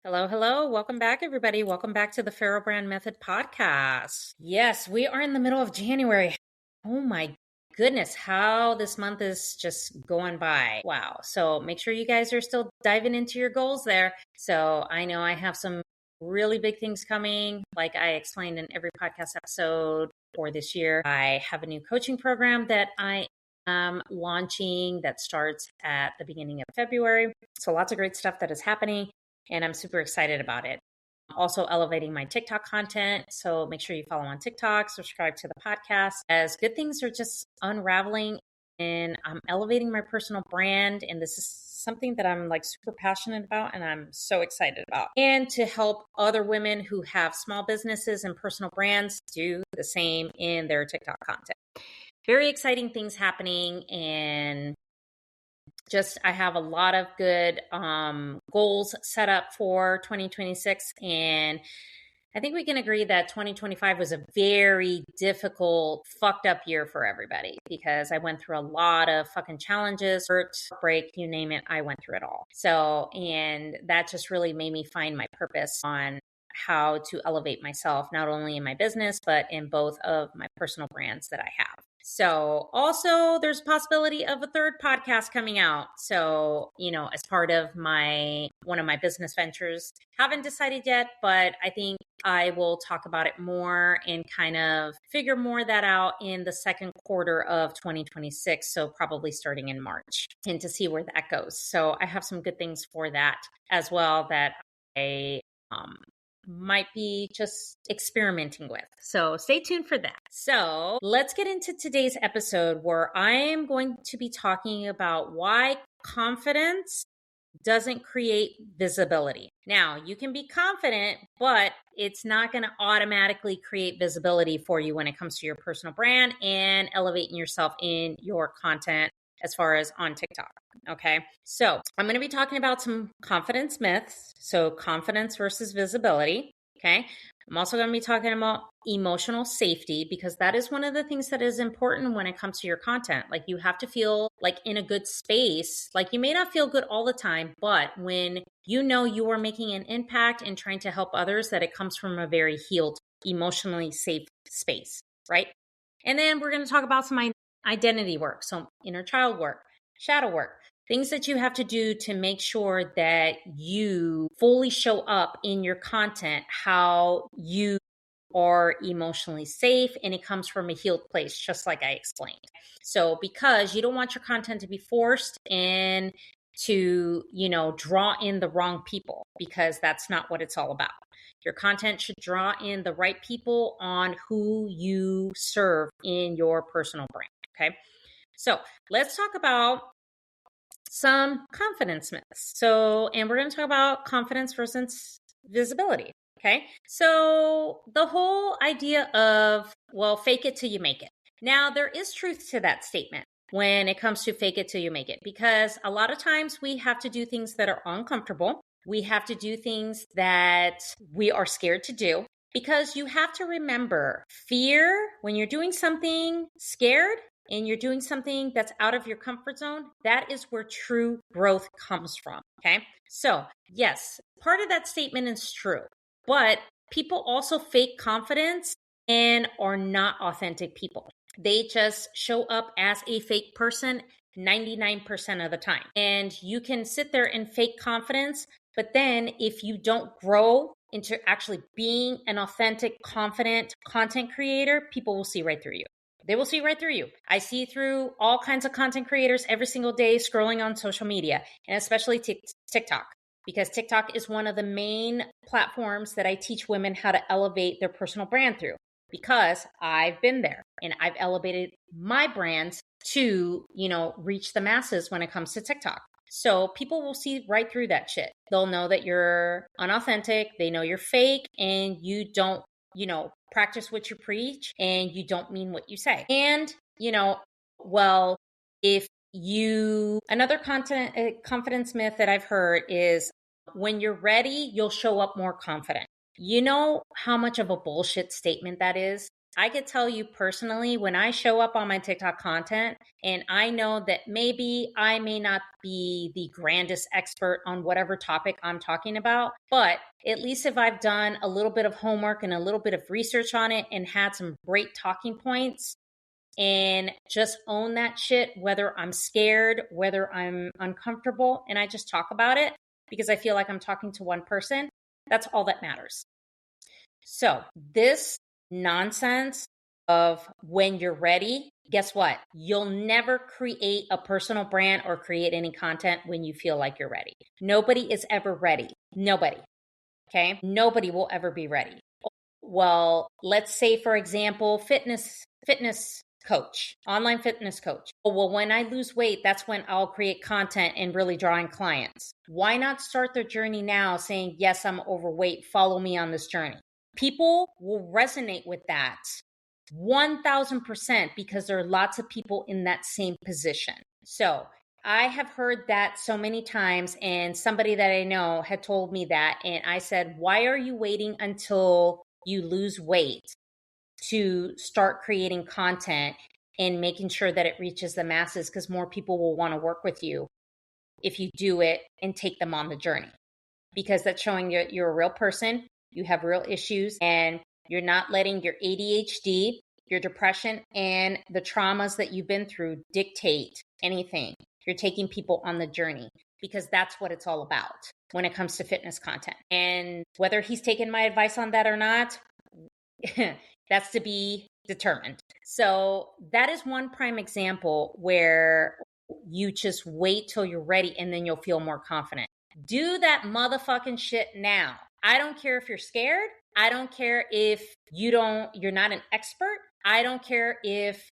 Hello, hello. Welcome back, everybody. Welcome back to the Pharaoh Brand Method podcast. Yes, we are in the middle of January. Oh my goodness, how this month is just going by. Wow. So make sure you guys are still diving into your goals there. So I know I have some really big things coming, like I explained in every podcast episode for this year. I have a new coaching program that I am launching that starts at the beginning of February. So lots of great stuff that is happening, and I'm super excited about it. I'm also elevating my TikTok content. So make sure you follow on TikTok, subscribe to the podcast, as good things are just unraveling and I'm elevating my personal brand. And this is something that I'm like super passionate about and I'm so excited about. And to help other women who have small businesses and personal brands do the same in their TikTok content. Very exciting things happening, and I have a lot of good goals set up for 2026. And I think we can agree that 2025 was a very difficult, fucked up year for everybody because I went through a lot of fucking challenges, hurt, break, you name it. I went through it all. So, and that just really made me find my purpose on how to elevate myself, not only in my business, but in both of my personal brands that I have. So also there's a possibility of a third podcast coming out. So, as part of one of my business ventures, haven't decided yet, but I think I will talk about it more and kind of figure more that out in the second quarter of 2026. So probably starting in March, and to see where that goes. So I have some good things for that as well that I might be just experimenting with. So stay tuned for that. So let's get into today's episode, where I am going to be talking about why confidence doesn't create visibility. Now, you can be confident, but it's not going to automatically create visibility for you when it comes to your personal brand and elevating yourself in your content as far as on TikTok. Okay. So I'm going to be talking about some confidence myths. So confidence versus visibility. Okay. I'm also going to be talking about emotional safety, because that is one of the things that is important when it comes to your content. Like, you have to feel like in a good space. Like, you may not feel good all the time, but when you know you are making an impact and trying to help others, that it comes from a very healed, emotionally safe space, right? And then we're going to talk about some identity work. So inner child work, shadow work, things that you have to do to make sure that you fully show up in your content, how you are emotionally safe, and it comes from a healed place, just like I explained. So because you don't want your content to be forced and to, draw in the wrong people, because that's not what it's all about. Your content should draw in the right people on who you serve in your personal brand. Okay. So let's talk about some confidence myths. And we're going to talk about confidence versus visibility. Okay. So the whole idea of, well, fake it till you make it. Now, there is truth to that statement when it comes to fake it till you make it, because a lot of times we have to do things that are uncomfortable. We have to do things that we are scared to do, because you have to remember, fear, when you're doing something scared and you're doing something that's out of your comfort zone, that is where true growth comes from. Okay. So yes, part of that statement is true, but people also fake confidence and are not authentic people. They just show up as a fake person 99% of the time. And you can sit there and fake confidence, but then if you don't grow into actually being an authentic, confident content creator, people will see right through you. They will see right through you. I see through all kinds of content creators every single day scrolling on social media, and especially TikTok, because TikTok is one of the main platforms that I teach women how to elevate their personal brand through, because I've been there and I've elevated my brands to, reach the masses when it comes to TikTok. So people will see right through that shit. They'll know that you're unauthentic. They know you're fake, and you don't, practice what you preach, and you don't mean what you say. And, another confidence myth that I've heard is, when you're ready, you'll show up more confident. You know how much of a bullshit statement that is? I could tell you personally, when I show up on my TikTok content and I know that maybe I may not be the grandest expert on whatever topic I'm talking about, but at least if I've done a little bit of homework and a little bit of research on it and had some great talking points and just own that shit, whether I'm scared, whether I'm uncomfortable, and I just talk about it because I feel like I'm talking to one person, that's all that matters. So this nonsense of when you're ready, guess what? You'll never create a personal brand or create any content when you feel like you're ready. Nobody is ever ready. Nobody. Okay. Nobody will ever be ready. Well, let's say, for example, fitness coach, online fitness coach. Well, when I lose weight, that's when I'll create content and really draw in clients. Why not start their journey now saying, yes, I'm overweight. Follow me on this journey. People will resonate with that 1000% because there are lots of people in that same position. So I have heard that so many times, and somebody that I know had told me that, and I said, why are you waiting until you lose weight to start creating content and making sure that it reaches the masses? Because more people will want to work with you if you do it and take them on the journey, because that's showing you're a real person, you have real issues, and you're not letting your ADHD, your depression, and the traumas that you've been through dictate anything. You're taking people on the journey, because that's what it's all about when it comes to fitness content. And whether he's taken my advice on that or not, that's to be determined. So that is one prime example where you just wait till you're ready and then you'll feel more confident. Do that motherfucking shit now. I don't care if you're scared. I don't care if you're not an expert. I don't care if,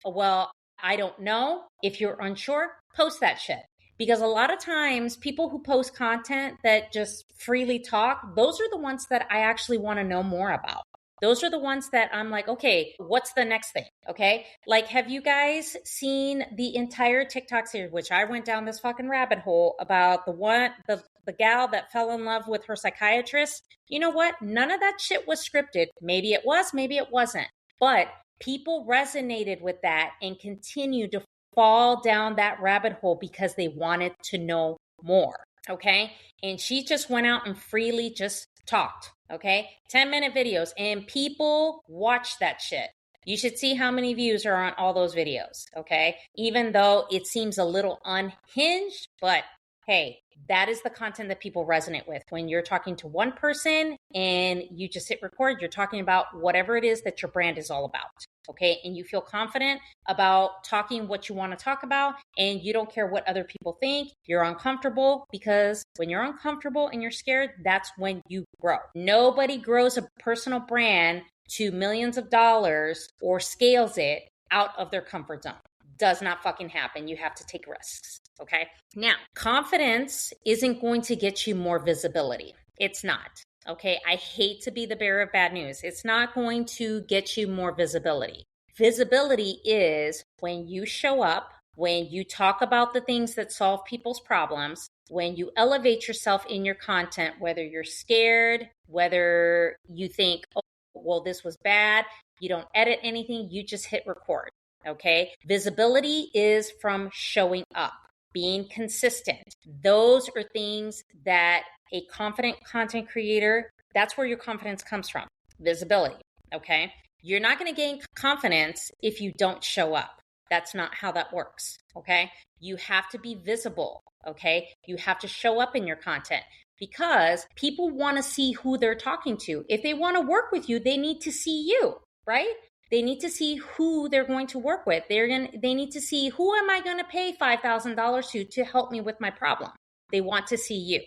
well, I don't know. If you're unsure, post that shit. Because a lot of times people who post content that just freely talk, those are the ones that I actually want to know more about. Those are the ones that I'm like, okay, what's the next thing? Okay. Like, have you guys seen the entire TikTok series, which I went down this fucking rabbit hole about the gal that fell in love with her psychiatrist? You know what? None of that shit was scripted. Maybe it was, maybe it wasn't. But people resonated with that and continue to fall down that rabbit hole because they wanted to know more. Okay. And she just went out and freely just talked. Okay. 10-minute videos, and people watch that shit. You should see how many views are on all those videos. Okay. Even though it seems a little unhinged, but hey, that is the content that people resonate with. When you're talking to one person and you just hit record, you're talking about whatever it is that your brand is all about. Okay. And you feel confident about talking what you want to talk about, and you don't care what other people think. You're uncomfortable, because when you're uncomfortable and you're scared, that's when you grow. Nobody grows a personal brand to millions of dollars or scales it out of their comfort zone. Does not fucking happen. You have to take risks. Okay. Now, confidence isn't going to get you more visibility. It's not. Okay. I hate to be the bearer of bad news. It's not going to get you more visibility. Visibility is when you show up, when you talk about the things that solve people's problems, when you elevate yourself in your content, whether you're scared, whether you think, oh, well, this was bad, you don't edit anything, you just hit record. Okay. Visibility is from showing up, being consistent. Those are things that a confident content creator, that's where your confidence comes from. Visibility. Okay. You're not going to gain confidence if you don't show up. That's not how that works. Okay. You have to be visible. Okay. You have to show up in your content, because people want to see who they're talking to. If they want to work with you, they need to see you, right? They need to see who they're going to work with. They need to see, who am I going to pay $5,000 to help me with my problem? They want to see you.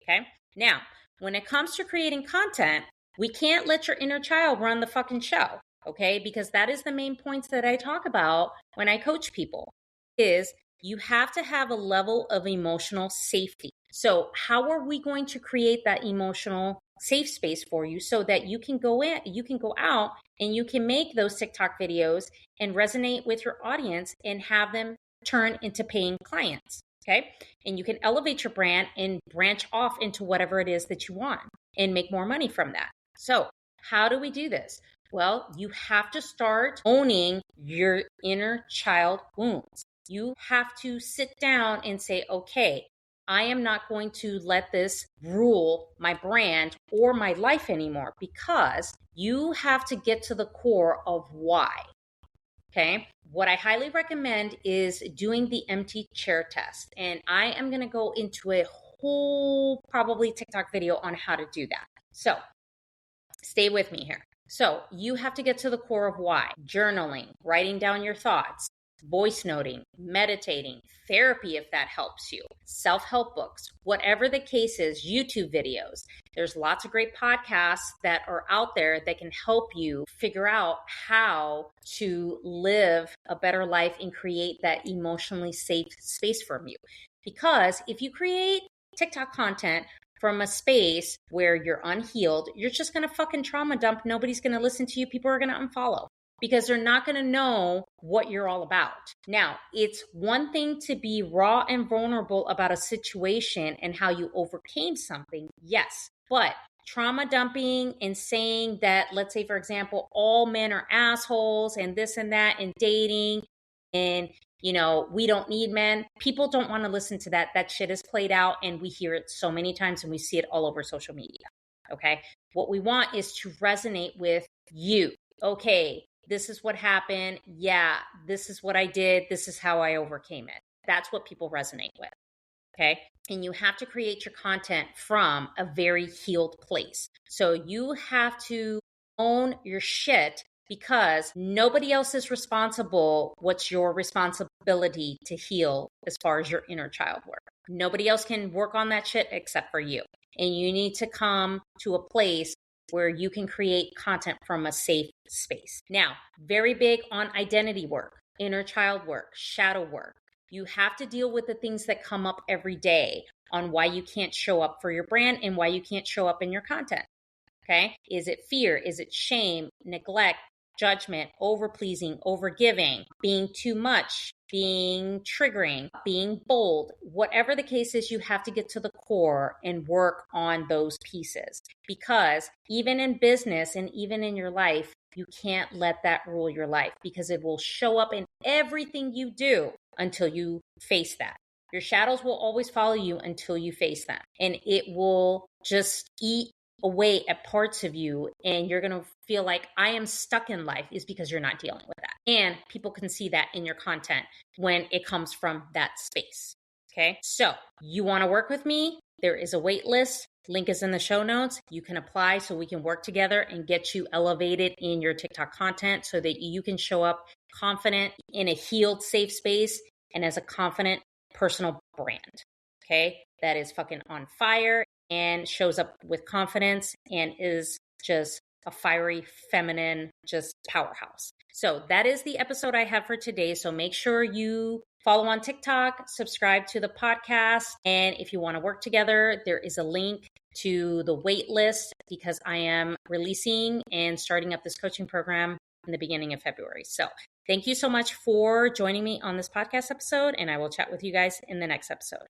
Okay. Now, when it comes to creating content, we can't let your inner child run the fucking show. Okay. Because that is the main points that I talk about when I coach people, is you have to have a level of emotional safety. So how are we going to create that emotional safe space for you so that you can go out and you can make those TikTok videos and resonate with your audience and have them turn into paying clients? Okay. And you can elevate your brand and branch off into whatever it is that you want and make more money from that. So how do we do this? Well, you have to start owning your inner child wounds. You have to sit down and say, okay, I am not going to let this rule my brand or my life anymore, because you have to get to the core of why. Okay. What I highly recommend is doing the empty chair test. And I am going to go into a whole probably TikTok video on how to do that. So stay with me here. So you have to get to the core of why. Journaling, writing down your thoughts, voice noting, meditating, therapy if that helps you, self-help books, whatever the case is, YouTube videos. There's lots of great podcasts that are out there that can help you figure out how to live a better life and create that emotionally safe space from you. Because if you create TikTok content from a space where you're unhealed, you're just going to fucking trauma dump. Nobody's going to listen to you. People are going to unfollow because they're not going to know what you're all about. Now, it's one thing to be raw and vulnerable about a situation and how you overcame something. Yes, but trauma dumping and saying that, let's say, for example, all men are assholes and this and that and dating and we don't need men. People don't want to listen to that. That shit is played out and we hear it so many times and we see it all over social media. Okay. What we want is to resonate with you. Okay. This is what happened. Yeah. This is what I did. This is how I overcame it. That's what people resonate with. Okay. And you have to create your content from a very healed place. So you have to own your shit, because nobody else is responsible. What's your responsibility to heal as far as your inner child work? Nobody else can work on that shit except for you. And you need to come to a place where you can create content from a safe space. Now, very big on identity work, inner child work, shadow work. You have to deal with the things that come up every day on why you can't show up for your brand and why you can't show up in your content. Okay? Is it fear? Is it shame, neglect, judgment, over-pleasing, over-giving, being too much, being triggering, being bold? Whatever the case is, you have to get to the core and work on those pieces. Because even in business and even in your life, you can't let that rule your life, because it will show up in everything you do until you face that. Your shadows will always follow you until you face them. And it will just eat away at parts of you, and you're going to feel like I am stuck in life, is because you're not dealing with that. And people can see that in your content when it comes from that space. Okay. So you want to work with me? There is a wait list. Link is in the show notes. You can apply so we can work together and get you elevated in your TikTok content so that you can show up confident in a healed, safe space and as a confident personal brand. Okay. That is fucking on fire and shows up with confidence and is just a fiery, feminine, just powerhouse. So that is the episode I have for today. So make sure you follow on TikTok, subscribe to the podcast. And if you want to work together, there is a link to the wait list, because I am releasing and starting up this coaching program in the beginning of February. So thank you so much for joining me on this podcast episode, and I will chat with you guys in the next episode.